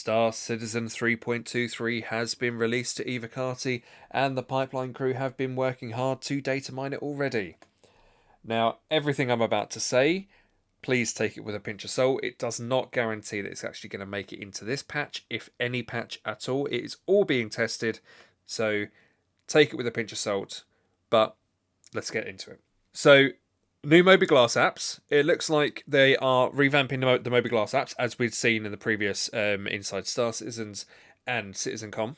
Star Citizen 3.23 has been released to Evocati, and the pipeline crew have been working hard to data mine it already. Now, everything I'm about to say, please take it with a pinch of salt. It does not guarantee that it's actually going to make it into this patch, if any patch at all. It is all being tested, so take it with a pinch of salt, but let's get into it. So, new Mobiglass Apps. It looks like they are revamping the Mobiglass Apps, as we'd seen in the previous Inside Star Citizens and CitizenCon.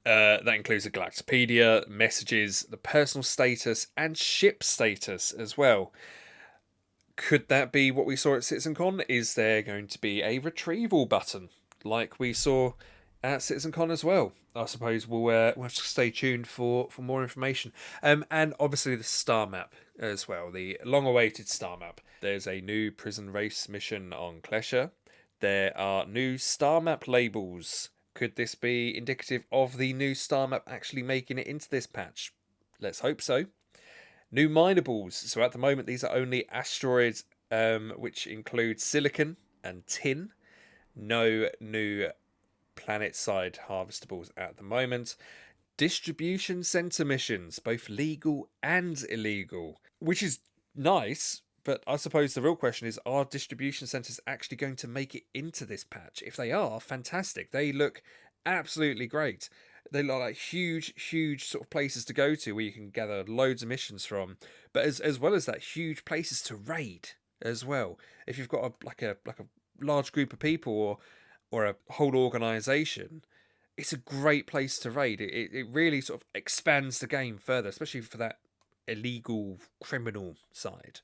That includes the Galactopedia, messages, the personal status, and ship status as well. Could that be what we saw at CitizenCon? Is there going to be a retrieval button like we saw at CitizenCon as well? I suppose we'll have to stay tuned for more information. And obviously the Starmap as well, the long-awaited Starmap. There's a new prison race mission on Klesha. There are new Starmap labels. Could this be indicative of the new Starmap actually making it into this patch? Let's hope so. New Mineables. So at the moment, these are only asteroids, which include silicon and tin. No new planet-side harvestables at the moment. Distribution center missions, both legal and illegal, which is nice. But I suppose the real question is, are distribution centers actually going to make it into this patch? If they are, fantastic. They look absolutely great. They look like huge sort of places to go to where you can gather loads of missions from. But as well as that, huge places to raid as well. If you've got a large group of people or a whole organization, it's a great place to raid. It really sort of expands the game further, especially for that illegal criminal side.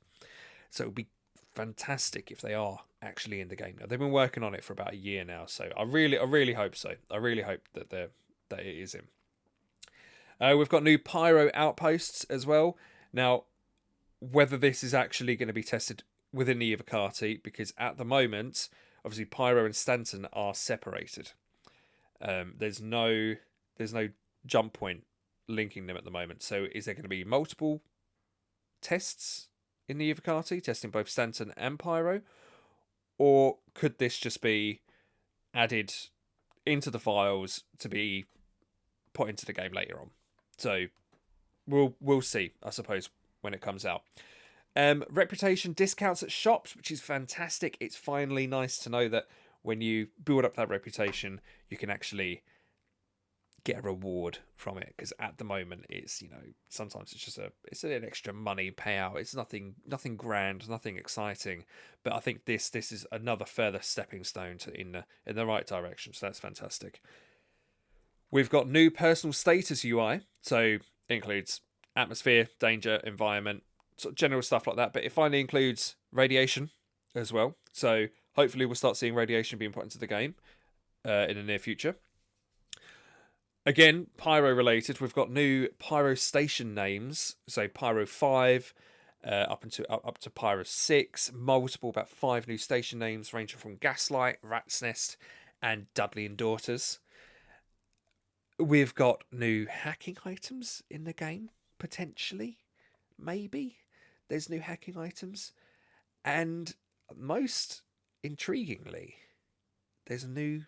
So it would be fantastic if they are actually in the game now. They've been working on it for about a year now, so I really hope so. I really hope that it is in. We've got new Pyro Outposts as well. Now, whether this is actually going to be tested within the Evocati, because at the moment, obviously Pyro and Stanton are separated. There's no jump point linking them at the moment. So is there going to be multiple tests in the Evocati, testing both Stanton and Pyro? Or could this just be added into the files to be put into the game later on? So we'll see, I suppose, when it comes out. Reputation discounts at shops, which is fantastic. It's finally nice to know that when you build up that reputation, you can actually get a reward from it, because at the moment it's, sometimes it's just an extra money payout. It's nothing grand, nothing exciting, but I think this is another further stepping stone in the right direction, so that's fantastic. We've got new personal status UI, so it includes atmosphere, danger, environment, sort of general stuff like that, but it finally includes radiation as well, so hopefully we'll start seeing radiation being put into the game in the near future. Again, Pyro related, we've got new Pyro Station names. So Pyro 5, up to Pyro 6, multiple, about 5 new station names ranging from Gaslight, Rat's Nest, and Dudley and Daughters. We've got new hacking items in the game, potentially. Maybe. There's new hacking items. And most intriguingly, there's a new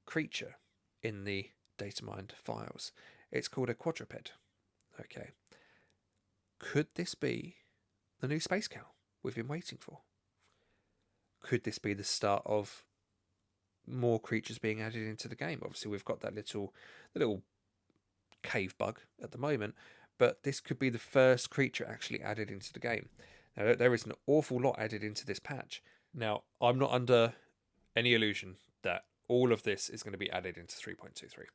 creature in the datamined files. It's called a quadruped. Okay. Could this be the new space cow we've been waiting for? Could this be the start of more creatures being added into the game? Obviously, we've got the little cave bug at the moment, but this could be the first creature actually added into the game. Now, there is an awful lot added into this patch. Now, I'm not under any illusion that all of this is going to be added into 3.23.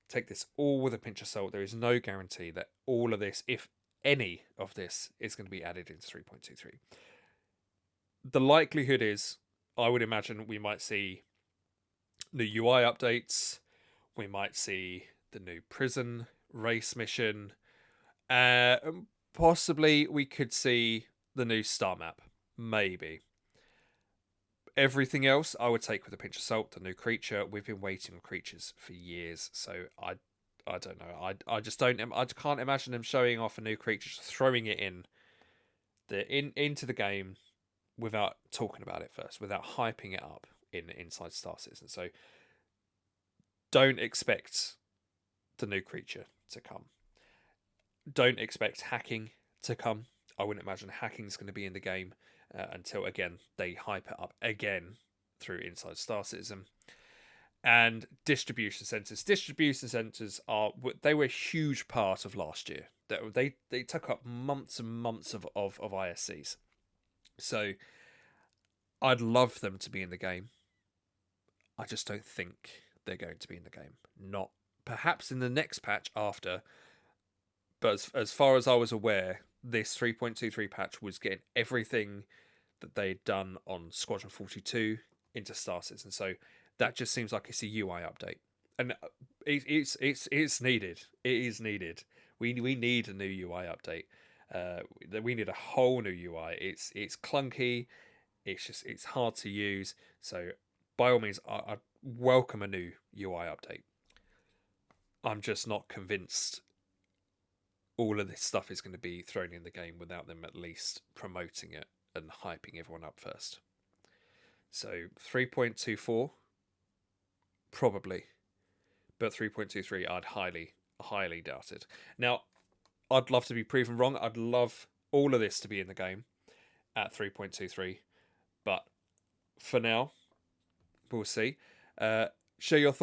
Take this all with a pinch of salt. There is no guarantee that all of this, if any of this, is going to be added into 3.23. The likelihood is, I would imagine we might see the UI updates, we might see the new prison race mission, possibly we could see the new Starmap, maybe. Everything else I would take with a pinch of salt. The new creature, we've been waiting on creatures for years, so I don't know. I just don't. I can't imagine them showing off a new creature, just throwing it into the game without talking about it first, without hyping it up inside Star Citizen. So don't expect the new creature to come. Don't expect hacking to come. I wouldn't imagine hacking's going to be in the game until, again, they hype it up again through Inside Star Citizen. And distribution centers. Distribution centers they were a huge part of last year. They took up months and months of ISCs. So I'd love them to be in the game. I just don't think they're going to be in the game. Not perhaps in the next patch after. But as far as I was aware, this 3.23 patch was getting everything that they'd done on Squadron 42 into Star Citizen. So that just seems like it's a UI update, and it's needed. It is needed. We need a new UI update. We need a whole new UI. It's clunky. It's hard to use. So by all means, I welcome a new UI update. I'm just not convinced all of this stuff is going to be thrown in the game without them at least promoting it and hyping everyone up first. So 3.24, probably, but 3.23 I'd highly doubt it. Now, I'd love to be proven wrong. I'd love all of this to be in the game at 3.23, but for now, we'll see. Share your thoughts.